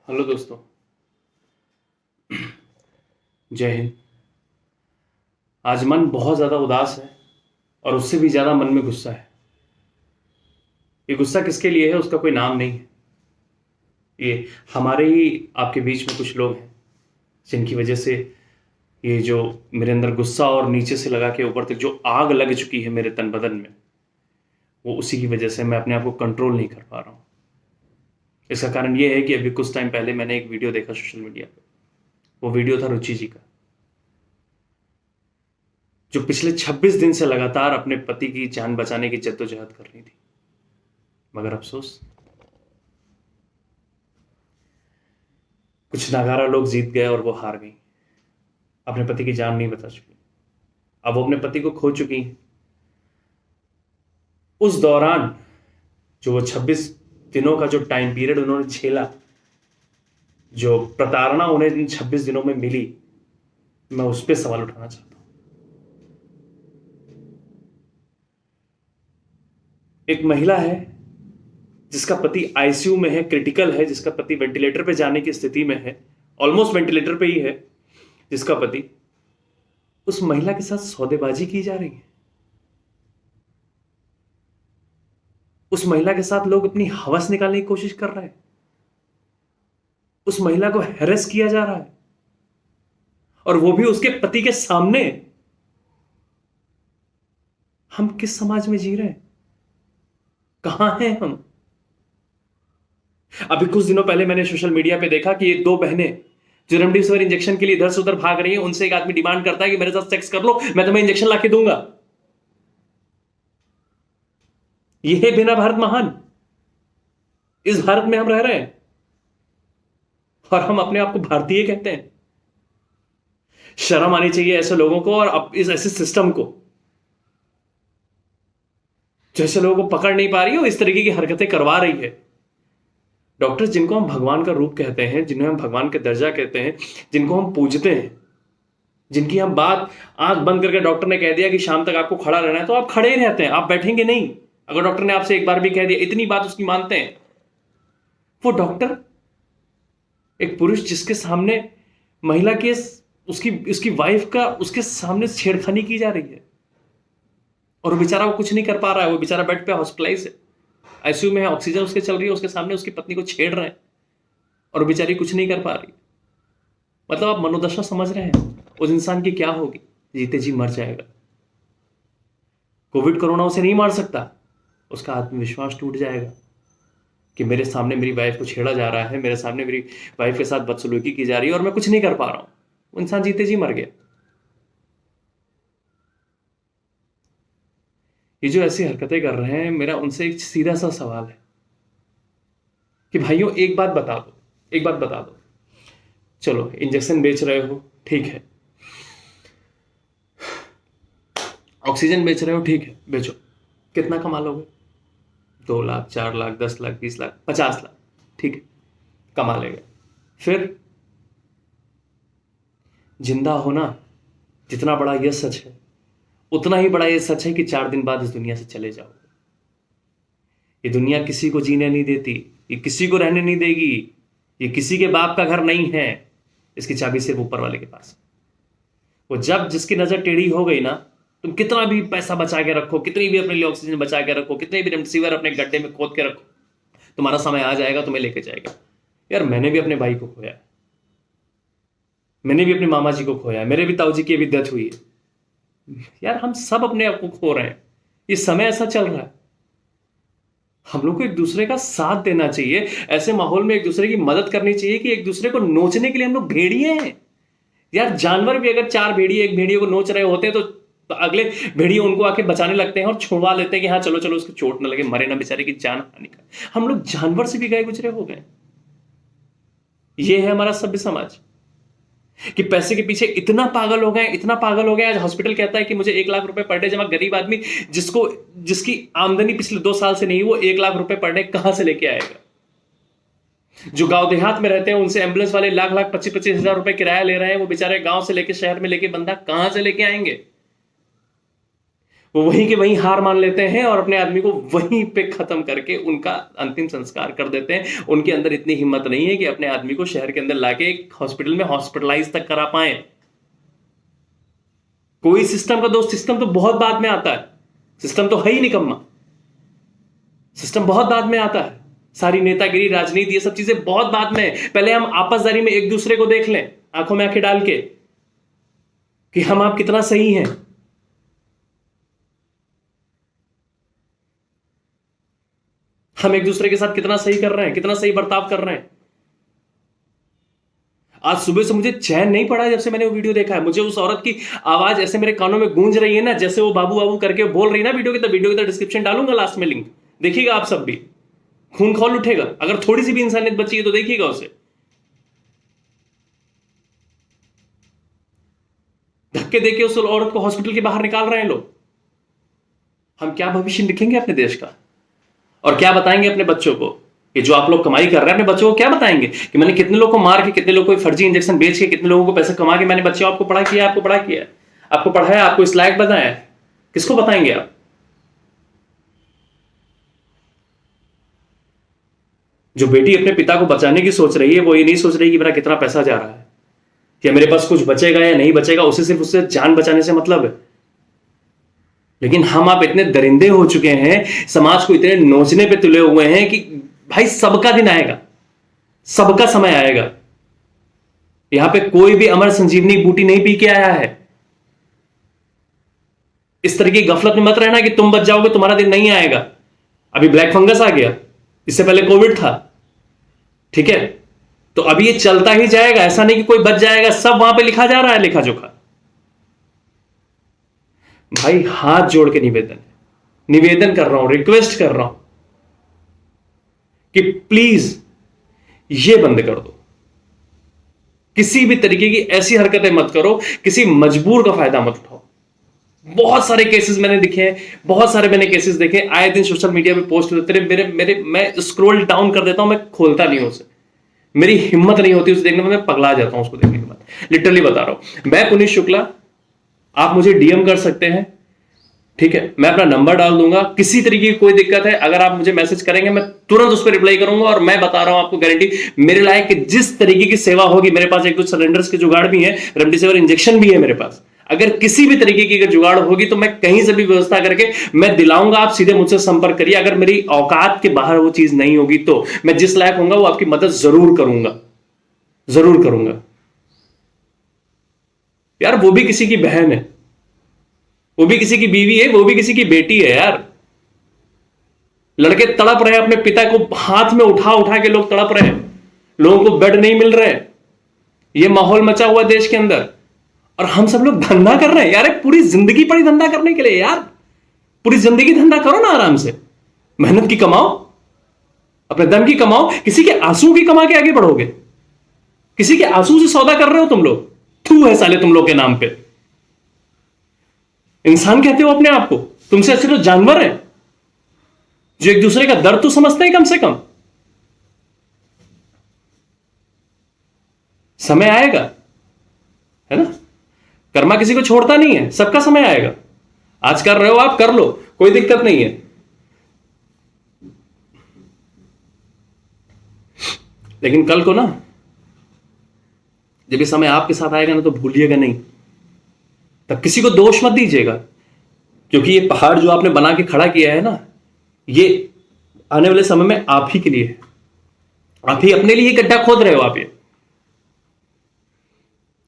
Hello दोस्तों। जय हिंद। आज मन बहुत ज़्यादा उदास है और उससे भी ज़्यादा मन में गुस्सा है। ये गुस्सा किसके लिए है उसका कोई नाम नहीं है। ये हमारे ही आपके बीच में कुछ लोग हैं जिनकी वजह से ये जो मेरे अंदर गुस्सा और नीचे से लगा के ऊपर तक जो आग लग चुकी है मेरे तन बदन में, वो उसी की वजह से मैं अपने आप को कंट्रोल नहीं कर पा रहा हूँ। इसका कारण ये है कि अभी कुछ टाइम पहले मैंने एक वीडियो देखा सोशल मीडिया पे। वो वीडियो था रुचि जी का, जो पिछले 26 दिन से लगातार अपने पति की जान बचाने की जद्दोजहद कर रही थी। मगर अफसोस, कुछ नागारा लोग जीत गए और वो हार गई। अपने पति की जान नहीं बचा चुकी। अब वो अपने पति को खो चुकी हैं। उस दौरान जो वो 26 दिनों का जो टाइम पीरियड उन्होंने झेला, जो प्रताड़ना उन्हें इन 26 दिनों में मिली, मैं उस पर सवाल उठाना चाहता हूं। एक महिला है जिसका पति आईसीयू में है, क्रिटिकल है, जिसका पति वेंटिलेटर पे जाने की स्थिति में है, ऑलमोस्ट वेंटिलेटर पे ही है, जिसका पति, उस महिला के साथ सौदेबाजी की जा रही है। उस महिला के साथ लोग अपनी हवस निकालने की कोशिश कर रहे हैं। उस महिला को हैरेस किया जा रहा है और वो भी उसके पति के सामने। हम किस समाज में जी रहे हैं? कहां हैं हम? अभी कुछ दिनों पहले मैंने सोशल मीडिया पे देखा कि ये दो बहनें जो रेमडेसिविर इंजेक्शन के लिए इधर से उधर भाग रही हैं, उनसे एक आदमी डिमांड करता है कि मेरे साथ सेक्स कर लो, मैं तुम्हें इंजेक्शन लाके दूंगा। ये है बिना भारत महान। इस भारत में हम रह रहे हैं और हम अपने आप को भारतीय कहते हैं। शर्म आनी चाहिए ऐसे लोगों को और इस ऐसे सिस्टम को, जैसे लोगों को पकड़ नहीं पा रही हो, इस तरीके की हरकतें करवा रही है। डॉक्टर्स जिनको हम भगवान का रूप कहते हैं, जिन्हें हम भगवान का दर्जा कहते हैं, जिनको हम पूजते हैं, जिनकी हम बात आंख बंद करके डॉक्टर ने कह दिया कि शाम तक आपको खड़ा रहना है, तो आप खड़े ही रहते हैं, आप बैठेंगे नहीं। अगर डॉक्टर ने आपसे एक बार भी कह दिया, इतनी बात उसकी मानते हैं। वो डॉक्टर, एक पुरुष जिसके सामने महिला के उसकी वाइफ का उसके सामने छेड़खानी की जा रही है और वो बेचारा वो कुछ नहीं कर पा रहा है। वो बेचारा बेड पे हॉस्पिटलाइज है, आईसीयू में है, ऑक्सीजन उसके चल रही है, उसके सामने उसकी पत्नी को छेड़ रहे हैं और वो बेचारी कुछ नहीं कर पा रही। मतलब आप मनोदशा समझ रहे हैं उस इंसान की क्या होगी? जीते जी मर जाएगा। कोविड कोरोना उसे नहीं मार सकता। उसका आत्मविश्वास टूट जाएगा कि मेरे सामने मेरी वाइफ को छेड़ा जा रहा है, मेरे सामने मेरी वाइफ के साथ बदसलूकी की जा रही है और मैं कुछ नहीं कर पा रहा हूं। वो इंसान जीते जी मर गया। ये जो ऐसी हरकतें कर रहे हैं, मेरा उनसे एक सीधा सा सवाल है कि भाइयों, एक बात बता दो, एक बात बता दो। चलो, इंजेक्शन बेच रहे हो, ठीक है। ऑक्सीजन बेच रहे हो, ठीक है, बेचो। कितना कमा लोगे? 2 लाख, 4 लाख, 10 लाख, 20 लाख, 50 लाख, ठीक है, कमा लेगा। फिर जिंदा होना जितना बड़ा यह सच है, उतना ही बड़ा यह सच है कि 4 दिन बाद इस दुनिया से चले जाओगे। ये दुनिया किसी को जीने नहीं देती, ये किसी को रहने नहीं देगी। ये किसी के बाप का घर नहीं है। इसकी चाबी सिर्फ ऊपर वाले के पास। वो जब जिसकी नजर टेढ़ी हो गई ना, तुम कितना भी पैसा बचा के रखो, कितनी भी अपने लिए ऑक्सीजन बचा के रखो, कितने भी रेमडेसिविर अपने गड्ढे में खोद के रखो, तुम्हारा समय आ जाएगा, तुम्हें लेके जाएगा। यार, मैंने भी अपने भाई को खोया है, मैंने भी अपने मामा जी को खोया है, मेरे भी ताऊ जी की भी डेथ हुई है। यार, हम सब अपने आप को खो रहे हैं। ये समय ऐसा चल रहा है। हम लोग को एक दूसरे का साथ देना चाहिए। ऐसे माहौल में एक दूसरे की मदद करनी चाहिए कि एक दूसरे को नोचने के लिए हम लोग भेड़िए हैं। यार, जानवर भी अगर 4 भेड़िए एक भेड़िए को नोच रहे होते हैं तो अगले भेड़िए उनको आके बचाने लगते हैं और छुड़वा लेते हैं कि हाँ चलो चलो, उसको चोट ना लगे, मरे ना बेचारे की जान हानि का। हम लोग जानवर से भी गए गुजरे हो गए। ये है हमारा सभ्य समाज कि पैसे के पीछे इतना पागल हो गए, इतना पागल हो गए। आज हॉस्पिटल कहता है कि मुझे 1 लाख रुपए पर डे जमा। गरीब आदमी जिसकी आमदनी पिछले 2 साल से नहीं, वो 1 लाख रुपए पर डे कहां से लेके आएगा? जो गांव देहात में रहते हैं, उनसे एम्बुलेंस वाले लाख लाख 25-25 हजार रुपए किराया ले रहे हैं। वो बेचारे गांव से लेके शहर में लेके बंदा कहां से लेके आएंगे? वो वहीं के वहीं हार मान लेते हैं और अपने आदमी को वहीं पे खत्म करके उनका अंतिम संस्कार कर देते हैं। उनके अंदर इतनी हिम्मत नहीं है कि अपने आदमी को शहर के अंदर लाके एक हॉस्पिटल में हॉस्पिटलाइज तक करा पाए। कोई सिस्टम का दोस्त, सिस्टम तो बहुत बाद में आता है, सिस्टम तो है ही निकम्मा, सिस्टम बहुत बाद में आता है। सारी नेतागिरी, राजनीति, ये सब चीजें बहुत बाद में है। पहले हम आपसदारी में एक दूसरे को देख लें, आंखों में आंखें डाल के, कि हम आप कितना सही हैं। हम एक दूसरे के साथ कितना सही कर रहे हैं, कितना सही बर्ताव कर रहे हैं। आज सुबह से मुझे चैन नहीं पड़ा जब से मैंने वो वीडियो देखा है। मुझे उस औरत की आवाज ऐसे मेरे कानों में गूंज रही है ना, जैसे वो बाबू बाबू करके बोल रही है ना वीडियो की तरह डिस्क्रिप्शन डालूंगा लास्ट में लिंक, देखिएगा आप सब भी, खून खौल उठेगा। अगर थोड़ी सी भी इंसानियत बची है तो देखिएगा उसे। धक्के देके उस औरत को हॉस्पिटल के बाहर निकाल रहे हैं लोग। हम क्या भविष्य लिखेंगे अपने देश का, और क्या बताएंगे अपने बच्चों को? ये जो आप लोग कमाई कर रहे हैं, अपने बच्चों को क्या बताएंगे कि मैंने कितने लोगों को मार के, कितने लोगों को फर्जी इंजेक्शन बेच के, कितने लोगों को पैसे कमा के मैंने बच्चों आपको पढ़ा किया, आपको पढ़ा किया, आपको पढ़ाया, आपको इस लायक बनाया? किसको बताएंगे आप? जो बेटी अपने पिता को बचाने की सोच रही है, वो ये नहीं सोच रही कि मेरा कितना पैसा जा रहा है, या मेरे पास कुछ बचेगा या नहीं बचेगा, उसे सिर्फ उससे जान बचाने से मतलब है। लेकिन हम आप इतने दरिंदे हो चुके हैं, समाज को इतने नोचने पे तुले हुए हैं कि भाई सबका दिन आएगा, सबका समय आएगा। यहां पे कोई भी अमर संजीवनी बूटी नहीं पी के आया है। इस तरह की गफलत में मत रहना कि तुम बच जाओगे, तुम्हारा दिन नहीं आएगा। अभी ब्लैक फंगस आ गया, इससे पहले कोविड था, ठीक है? तो अभी ये चलता ही जाएगा, ऐसा नहीं कि कोई बच जाएगा। सब वहां पे लिखा जा रहा है, लेखा जोखा। भाई हाथ जोड़ के निवेदन कर रहा हूं, रिक्वेस्ट कर रहा हूं कि प्लीज ये बंद कर दो। किसी भी तरीके की ऐसी हरकतें मत करो, किसी मजबूर का फायदा मत उठाओ। बहुत सारे केसेस मैंने दिखे हैं, बहुत सारे मैंने केसेस देखे, आए दिन सोशल मीडिया पे पोस्ट होते हैं मेरे मैं स्क्रॉल डाउन कर देता हूं, मैं खोलता नहीं हूं उसे। मेरी हिम्मत नहीं होती उसे देखने में, मैं पगला जाता हूं उसको देखने के बाद। लिटरली बता रहा हूं। मैं पुनीत शुक्ला, आप मुझे डीएम कर सकते हैं, ठीक है? मैं अपना नंबर डाल दूंगा। किसी तरीके की कोई दिक्कत है, अगर आप मुझे मैसेज करेंगे, मैं तुरंत उस पर रिप्लाई करूंगा। और मैं बता रहा हूं आपको गारंटी, मेरे लायक कि जिस तरीके की सेवा होगी, मेरे पास एक दो सिलेंडर्स के जुगाड़ भी है, रेमडेसिविर इंजेक्शन भी है मेरे पास। अगर किसी भी तरीके की जुगाड़ होगी तो मैं कहीं से भी व्यवस्था करके मैं दिलाऊंगा। आप सीधे मुझसे संपर्क करिए। अगर मेरी औकात के बाहर वो चीज नहीं होगी तो मैं जिस लायक होऊंगा वो आपकी मदद जरूर करूंगा, जरूर करूंगा। यार वो भी किसी की बहन है, वो भी किसी की बीवी है, वो भी किसी की बेटी है। यार लड़के तड़प रहे हैं, अपने पिता को हाथ में उठा उठा के लोग तड़प रहे हैं, लोगों को बेड नहीं मिल रहे। ये माहौल मचा हुआ देश के अंदर, और हम सब लोग धंधा कर रहे हैं। यार पूरी जिंदगी पड़ी धंधा करने के लिए। यार पूरी जिंदगी धंधा करो ना, आराम से मेहनत की कमाओ, अपने दम की कमाओ। किसी के आंसू की कमा के आगे बढ़ोगे? किसी के आंसू से सौदा कर रहे हो तुम लोग? थू है साले तुम लोग के नाम पे। इंसान कहते हो अपने आप को? तुमसे अच्छे तो जानवर है, जो एक दूसरे का दर्द तो समझते हैं कम से कम। समय आएगा, है ना? कर्मा किसी को छोड़ता नहीं है, सबका समय आएगा। आज कर रहे हो आप, कर लो, कोई दिक्कत नहीं है। लेकिन कल को ना, जब ये समय आपके साथ आएगा ना, तो भूलिएगा नहीं, तब किसी को दोष मत दीजिएगा। क्योंकि ये पहाड़ जो आपने बना के खड़ा किया है ना, ये आने वाले समय में आप ही के लिए है। आप ही अपने लिए गड्ढा खोद रहे हो आप ये।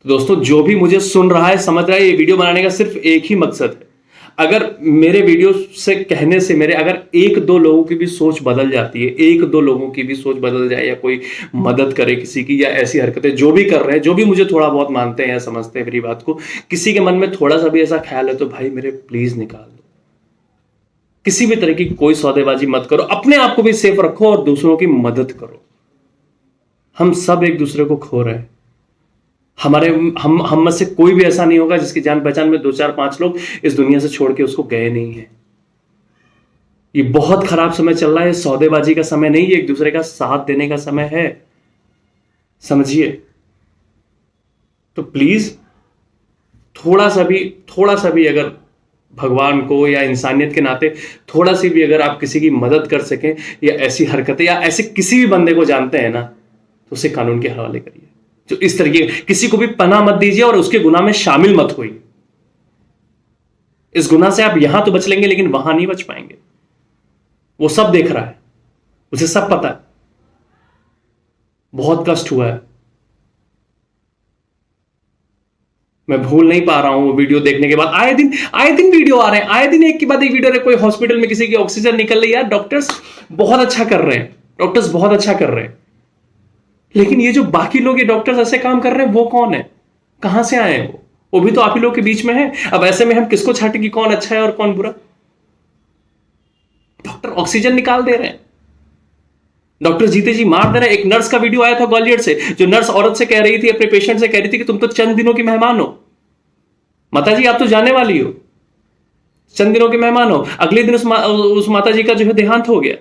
तो दोस्तों, जो भी मुझे सुन रहा है, समझ रहा है, ये वीडियो बनाने का सिर्फ एक ही मकसद है। अगर मेरे वीडियो से कहने से मेरे अगर एक दो लोगों की भी सोच बदल जाती है, एक दो लोगों की भी सोच बदल जाए, या कोई मदद करे किसी की, या ऐसी हरकतें जो भी कर रहे हैं, जो भी मुझे थोड़ा बहुत मानते हैं या समझते हैं मेरी बात को, किसी के मन में थोड़ा सा भी ऐसा ख्याल है तो भाई मेरे प्लीज निकाल दो। किसी भी तरह की कोई सौदेबाजी मत करो, अपने आप को भी सेफ रखो और दूसरों की मदद करो। हम सब एक दूसरे को खो रहे हैं। हम में से कोई भी ऐसा नहीं होगा जिसकी जान पहचान में 2 4 5 लोग इस दुनिया से छोड़ के उसको गए नहीं है। ये बहुत खराब समय चल रहा है। सौदेबाजी का समय नहीं, ये एक दूसरे का साथ देने का समय है, समझिए। तो प्लीज थोड़ा सा भी अगर भगवान को या इंसानियत के नाते थोड़ा सी भी अगर आप किसी की मदद कर सकें या ऐसी हरकतें या ऐसे किसी भी बंदे को जानते हैं ना, तो उसे कानून के हवाले करिए। जो इस तरीके किसी को भी पनाह मत दीजिए और उसके गुनाह में शामिल मत होइए। इस गुनाह से आप यहां तो बच लेंगे लेकिन वहां नहीं बच पाएंगे। वो सब देख रहा है, उसे सब पता है। बहुत कष्ट हुआ है, मैं भूल नहीं पा रहा हूं वो वीडियो देखने के बाद। आए दिन वीडियो आ रहे हैं, आए दिन एक के बाद एक वीडियो। कोई हॉस्पिटल में किसी की ऑक्सीजन निकल रही है, यार डॉक्टर्स बहुत अच्छा कर रहे हैं, डॉक्टर्स बहुत अच्छा कर रहे हैं, लेकिन ये जो बाकी लोग ये डॉक्टर्स ऐसे काम कर रहे हैं, वो कौन है, कहां से आए हैं वो भी तो आप ही लोग के बीच में है। अब ऐसे में हम किसको छांटे कि कौन अच्छा है और कौन बुरा? डॉक्टर ऑक्सीजन निकाल दे रहे हैं, डॉक्टर जीते जी मार दे रहे हैं। एक नर्स का वीडियो आया था ग्वालियर से, जो नर्स औरत से कह रही थी, अपने पेशेंट से कह रही थी कि तुम तो चंद दिनों की मेहमान हो, माता जी आप तो जाने वाली हो, चंद दिनों के मेहमान हो। अगले दिन उस माता जी का जो है देहांत हो गया।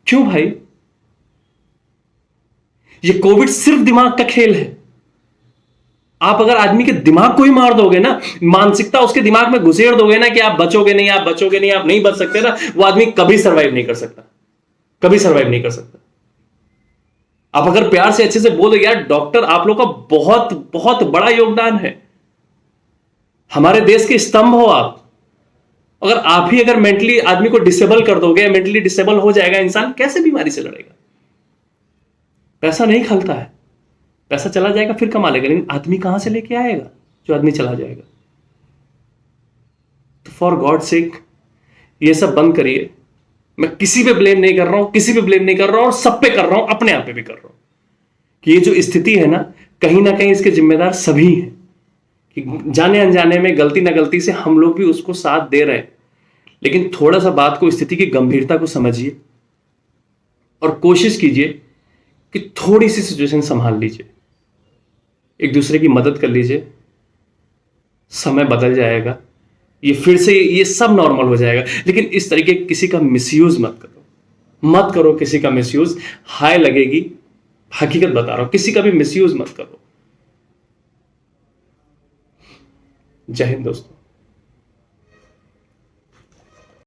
क्यों भाई? ये कोविड सिर्फ दिमाग का खेल है। आप अगर आदमी के दिमाग को ही मार दोगे ना, मानसिकता उसके दिमाग में घुसेड़ दोगे ना कि आप बचोगे नहीं, आप बचोगे नहीं, आप नहीं बच सकते ना, वो आदमी कभी सर्वाइव नहीं कर सकता, कभी सर्वाइव नहीं कर सकता। आप अगर प्यार से अच्छे से बोल दो, यार डॉक्टर आप लोग का बहुत बहुत बड़ा योगदान है, हमारे देश के स्तंभ हो आप। अगर आप ही अगर मेंटली आदमी को डिसेबल कर दोगे, मेंटली डिसेबल हो जाएगा इंसान, कैसे बीमारी से लड़ेगा? पैसा नहीं खलता है, पैसा चला जाएगा फिर कमा लेगा, लेकिन आदमी कहां से लेके आएगा जो आदमी चला जाएगा? तो फॉर गॉड सेक ये सब बंद करिए। मैं किसी पे ब्लेम नहीं कर रहा हूं, किसी पे ब्लेम नहीं कर रहा हूं, और सब पे कर रहा हूं, अपने आप पे भी कर रहा हूं कि ये जो स्थिति है ना कहीं इसके जिम्मेदार सभी हैं, कि जाने अनजाने में गलती ना गलती से हम लोग भी उसको साथ दे रहे हैं। लेकिन थोड़ा सा बात को, स्थिति की गंभीरता को समझिए और कोशिश कीजिए कि थोड़ी सी सिचुएशन संभाल लीजिए, एक दूसरे की मदद कर लीजिए। समय बदल जाएगा, ये फिर से ये सब नॉर्मल हो जाएगा। लेकिन इस तरीके किसी का मिसयूज मत करो, मत करो किसी का मिसयूज। हाय लगेगी, हकीकत बता रहा हूं, किसी का भी मिसयूज मत करो। जय हिंद दोस्तों।